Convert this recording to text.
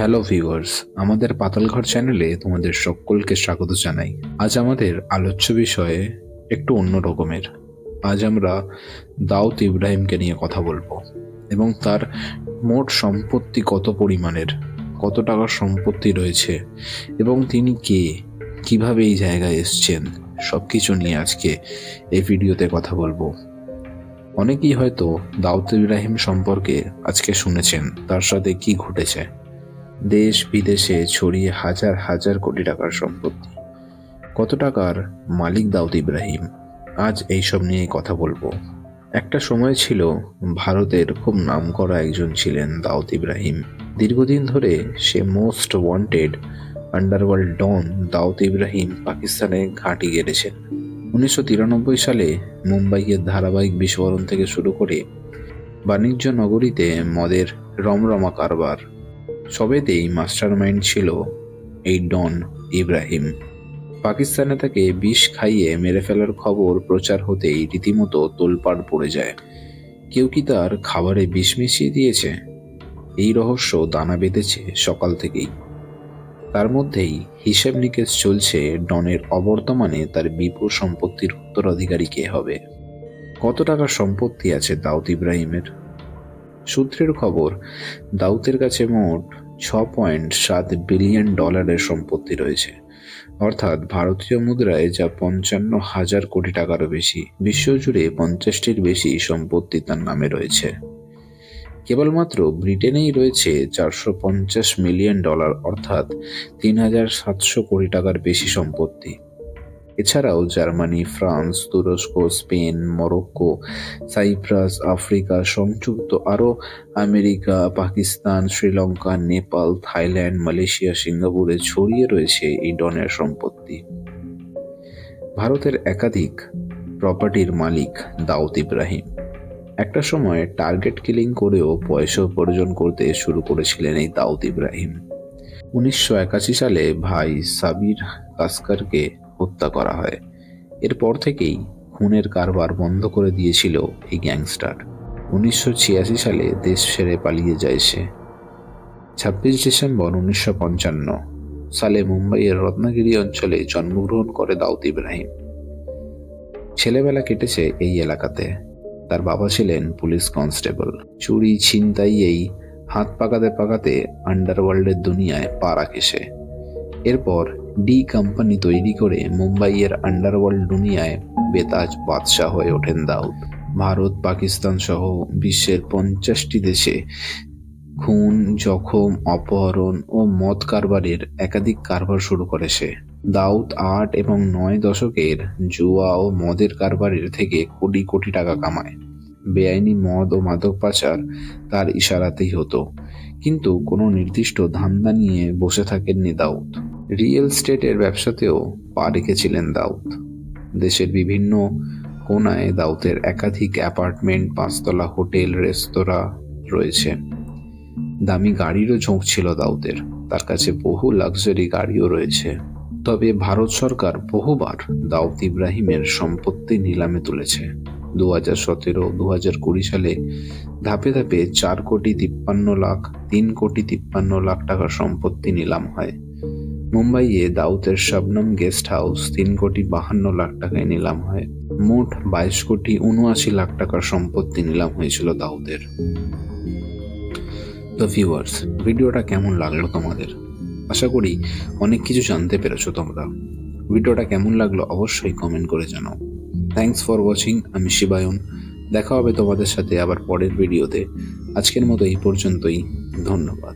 Hello viewers, আমাদের পাতালঘর চ্যানেলে তোমাদের সকলকে স্বাগত জানাই। আজ আমাদের আলোচ্য বিষয়ে একটু অন্য রকমের। আজ আমরা দাউদ ইব্রাহিমকে নিয়ে কথা বলবো এবং তার মোট সম্পত্তি কত পরিমাণের, কত টাকার সম্পত্তি রয়েছে এবং তিনি কে, কিভাবে এই জায়গায় এসছেন, সবকিছু নিয়ে আজকে এই ভিডিওতে কথা বলবো। অনেকেই হয়তো দাউদ ইব্রাহিম সম্পর্কে আজকে শুনেছেন তার সাথে কি ঘটেছে। দেশ বিদেশে ছড়িয়ে হাজার হাজার কোটি টাকার সম্পত্তি। কত টাকার মালিক দাউদ ইব্রাহিম, আজ এইসব নিয়ে কথা বলবো। একটা সময় ছিল ভারতের খুব নামকরা একজন ছিলেন দাউদ ইব্রাহিম। দীর্ঘদিন ধরে সে মোস্ট ওয়ান্টেড আন্ডারওয়ার্ল্ড ডন দাউদ ইব্রাহিম পাকিস্তানে ঘাঁটি গেড়েছেন। 1993 সালে মুম্বাইয়ের ধারাবাহিক বিস্ফোরণ থেকে শুরু করে বাণিজ্য নগরীতে মদের রমরমা কারবার, সবেতেই মাস্টারমাইন্ড ছিল এই ডন ইব্রাহিম। পাকিস্তানে তাকে বিষ খাইয়ে মেরে ফেলার খবর প্রচার হতেই রীতিমতো তোলপাড় পড়ে যায়। কেউ কি তার খাবারে বিষ মিশিয়ে দিয়েছে? এই রহস্য দানা বেঁধেছে সকাল থেকেই। তার মধ্যেই হিসেব নিকেশ চলছে ডনের অবর্তমানে তার বিপুল সম্পত্তির উত্তরাধিকারী কে হবে। কত টাকার সম্পত্তি আছে দাউদ ইব্রাহিমের? সূত্রের খবর, দাউদের কাছে মোট $6.7 বিলিয়ন সম্পত্তি রয়েছে, অর্থাৎ ভারতীয় মুদ্রায় যা 55,000 কোটি টাকারও বেশি। বিশ্বজুড়ে 50টির বেশি সম্পত্তি তার নামে রয়েছে। কেবলমাত্র ব্রিটেনেই রয়েছে $450 মিলিয়ন, অর্থাৎ 3,700 কোটি টাকার বেশি সম্পত্তি। এছাড়াও জার্মানি, ফ্রান্স, তুরস্ক, স্পেন, মরক্কো, সাইপ্রাস, আফ্রিকা, সংযুক্ত আরব America, Pakistan, Sri Lanka, Nepal, Thailand, Malaysia, সিঙ্গাপুরে ছড়িয়ে রয়েছে এই ডনের সম্পত্তি। ভারতের একাধিক প্রপার্টির মালিক দাউদ ইব্রাহিম। একটা সময় টার্গেট কিলিং করেও পয়সা উপার্জন করতে শুরু করেছিলেন এই দাউদ ইব্রাহিম। 1981 সালে ভাই সাবির কাসকারকে হত্যা করা হয়। এরপর থেকেই খুনের কারবার বন্ধ করে দিয়েছিল এই গ্যাংস্টার। 1986 সালে দেশ ছেড়ে পালিয়ে যায় সে। 26 ডিসেম্বর 1955 সালে মুম্বাইয়ের রত্নাগিরি অঞ্চলে জন্মগ্রহণ করে দাউদ ইব্রাহিম। ছেলেবেলা কেটেছে এই এলাকাতে। তার বাবা ছিলেন পুলিশ কনস্টেবল। চুরি ছিনতাইয়েই হাত পাকাতে পাকাতে আন্ডারওয়ার্ল্ডের দুনিয়ায় পা রাখে সে। এরপর ডি কোম্পানি তৈরি করে মুম্বাইয়ের আন্ডারওয়ার্ল্ড দুনিয়ায় বেতাজ বাদশাহ হয়ে ওঠেন দাউদ। ভারত, পাকিস্তান সহ বিশ্বের 50টি দেশে খুন, জখম, অপহরণ ও মদ কারবারের একাধিক কারবার শুরু করে সে। দাউদ 8 এবং 9 দশকের জুয়া ও মদের কারবারের থেকে কোটি কোটি টাকা কামায়। বেআইনি মদ ও মাদক পাচার তার ইশারাতেই হতো, কিন্তু কোনো নির্দিষ্ট ধান্দা নিয়ে বসে থাকেননি দাউদ। রিয়েল এস্টেটের ব্যবসাতেও পা রেখেছিলেন দাউদ। দেশের বিভিন্ন কোনায় দাউদের একাধিক অ্যাপার্টমেন্ট, 5তলা হোটেল, রেস্তোরাঁ রয়েছে। দামি গাড়িরও ঝোঁক ছিল দাউদের। তার কাছে বহু লাক্সারি গাড়িও রয়েছে। তবে ভারত সরকার বহুবার দাউদ ইব্রাহিমের সম্পত্তি নিলামে তুলেছে। 2017-2020 সালে ধাপে ধাপে 4,53,00,000, 3,53,00,000 টাকার সম্পত্তি নিলাম হয়। মুম্বাইয়ে দাউদের শবনম গেস্ট হাউস 3,52,00,000 টাকায় নিলাম হয়। মোট 22,79,00,000 টাকার সম্পত্তি নিলাম হয়েছিল দাউদের। তো ভিউয়ার্স, ভিডিওটা কেমন লাগলো তোমাদের? আশা করি অনেক কিছু জানতে পেরেছো তোমরা। ভিডিওটা কেমন লাগলো অবশ্যই কমেন্ট করে জানাও। Thanks for watching. আমি শিবায়ন। দেখা হবে তোমাদের সাথে আবার পরের ভিডিওতে। আজকের মতো এই পর্যন্তই। ধন্যবাদ।